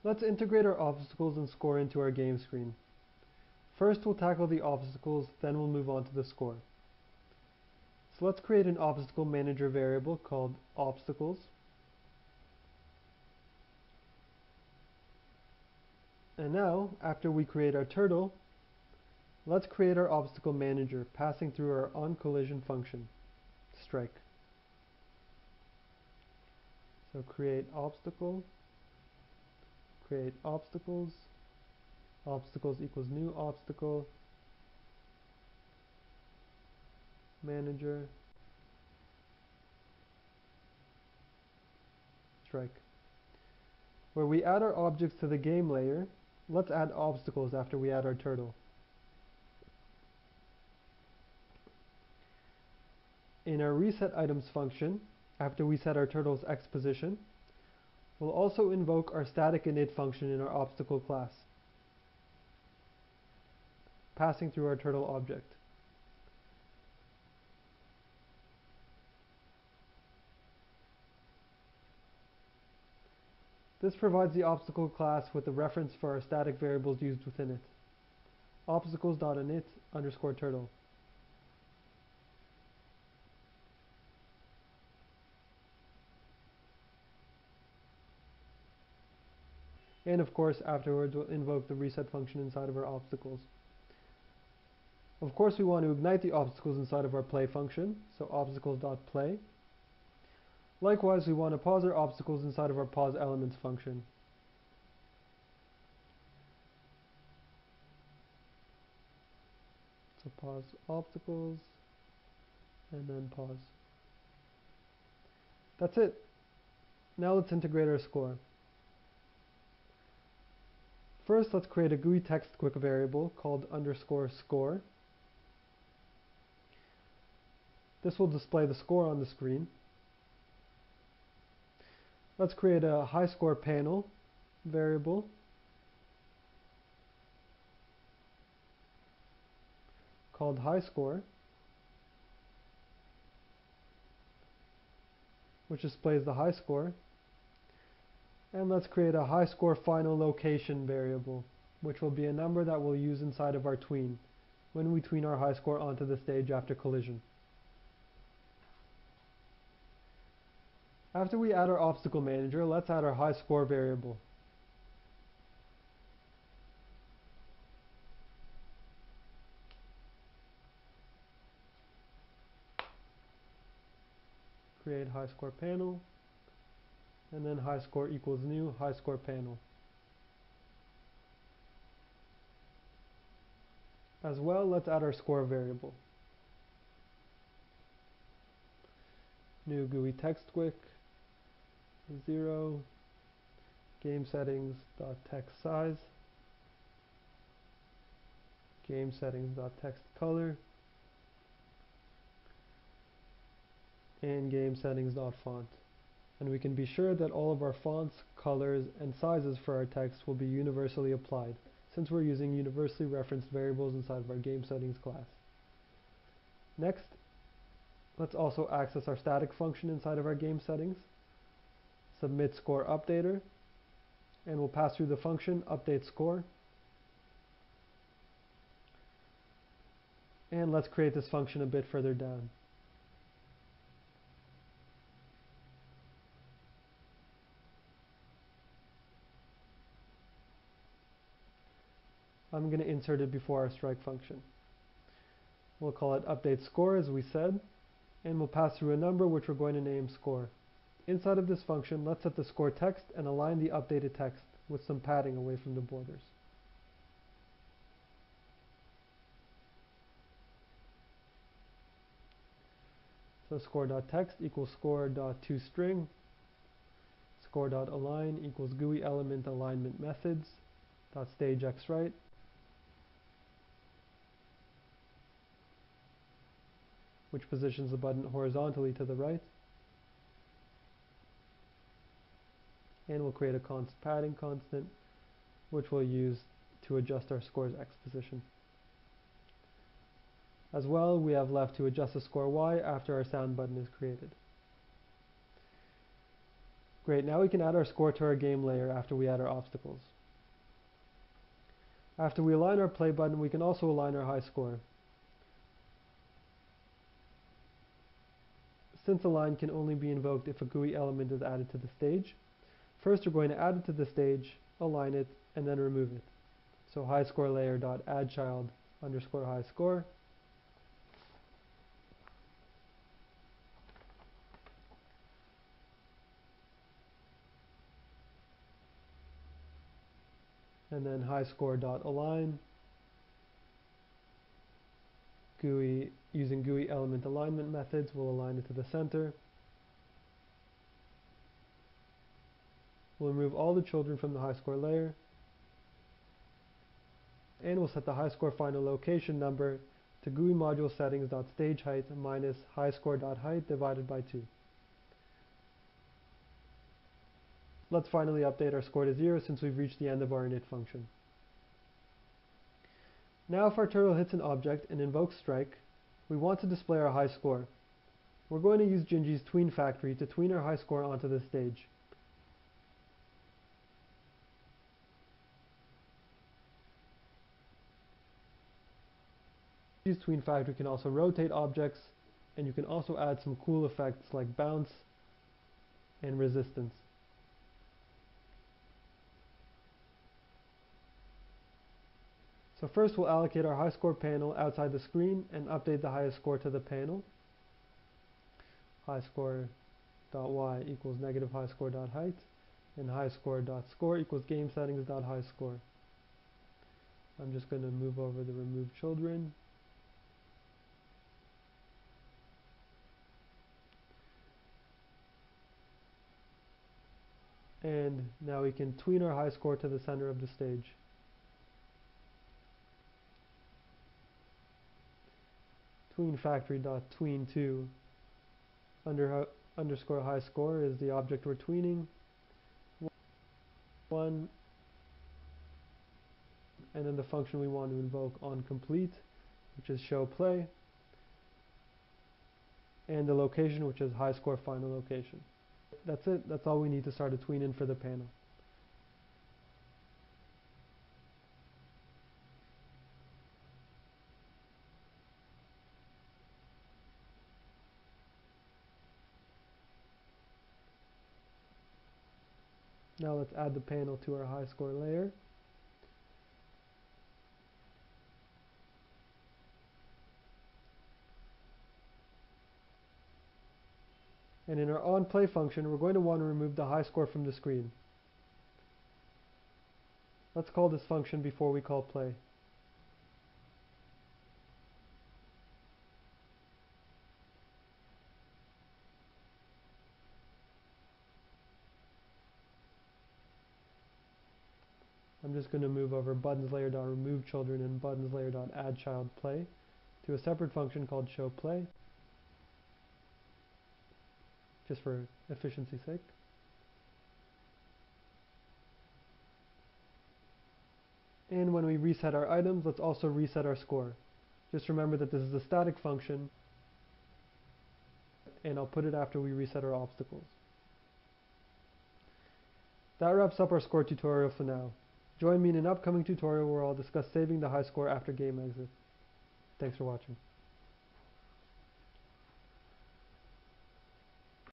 Let's integrate our obstacles and score into our game screen. First, we'll tackle the obstacles, then we'll move on to the score. So let's create an obstacle manager variable called obstacles. And now, after we create our turtle, let's create our obstacle manager passing through our onCollision function, strike. So create obstacle, create obstacles, obstacles equals new obstacle, manager, strike. Where we add our objects to the game layer, let's add obstacles after we add our turtle. In our reset items function, after we set our turtle's X position, we'll also invoke our static init function in our obstacle class, passing through our turtle object. This provides the obstacle class with the reference for our static variables used within it. Obstacles.init underscore turtle. And of course, afterwards we'll invoke the reset function inside of our obstacles. Of course, we want to ignite the obstacles inside of our play function, so obstacles.play. Likewise, we want to pause our obstacles inside of our pause elements function. So pause obstacles, and then pause. That's it. Now let's integrate our score. First, let's create a GUI text quick variable called underscore score. This will display the score on the screen. Let's create a high score panel variable called high score, which displays the high score. And let's create a high score final location variable, which will be a number that we'll use inside of our tween when we tween our high score onto the stage after collision. After we add our obstacle manager, let's add our high score variable. Create high score panel, and then high score equals new high score panel. As well, let's add our score variable. New GUI text quick, 0, game settings dot text size, game settings dot text color, and game settings dot font. And we can be sure that all of our fonts, colors, and sizes for our text will be universally applied, since we're using universally referenced variables inside of our game settings class. Next, let's also access our static function inside of our game settings, submit score updater, and we'll pass through the function update score. And let's create this function a bit further down. I'm going to insert it before our strike function. We'll call it update score as we said, and we'll pass through a number which we're going to name score. Inside of this function, let's set the score text and align the updated text with some padding away from the borders. So score.text equals score.toString, score.align equals GUI element alignment methods, .stageXWrite, which positions the button horizontally to the right, and we'll create a padding constant which we'll use to adjust our score's X position. As well, we have left to adjust the score Y after our sound button is created. Great, now we can add our score to our game layer after we add our obstacles. After we align our play button, we can also align our high score. Since align can only be invoked if a GUI element is added to the stage, first we're going to add it to the stage, align it, and then remove it. So highscorelayer.addChild underscore high score. And then highscore.align. GUI, using GUI element alignment methods, we'll align it to the center. We'll remove all the children from the high score layer. And we'll set the high score final location number to GUI module settings.stageheight minus highscore.height divided by 2. Let's finally update our score to 0 since we've reached the end of our init function. Now if our turtle hits an object and invokes strike, we want to display our high score. We're going to use Gingy's tween factory to tween our high score onto the stage. Gingy's tween factory can also rotate objects, and you can also add some cool effects like bounce and resistance. So first we'll allocate our high score panel outside the screen and update the highest score to the panel. Highscore.y equals negative highscore.height, and highscore.score equals gamesettings.highscore. I'm just going to move over the remove children. And now we can tween our high score to the center of the stage. Tween factory.tween2 underscore high score is the object we're tweening. 1, and then the function we want to invoke on complete, which is show play, and the location, which is high score final location. That's it. That's all we need to start a tween in for the panel. Now let's add the panel to our high score layer. And in our onPlay function, we're going to want to remove the high score from the screen. Let's call this function before we call play. I'm just going to move over buttonsLayer.removeChildren and buttonsLayer.addChildPlay to a separate function called showPlay, just for efficiency's sake. And when we reset our items, let's also reset our score. Just remember that this is a static function, and I'll put it after we reset our obstacles. That wraps up our score tutorial for now. Join me in an upcoming tutorial where I'll discuss saving the high score after game exit. Thanks for watching.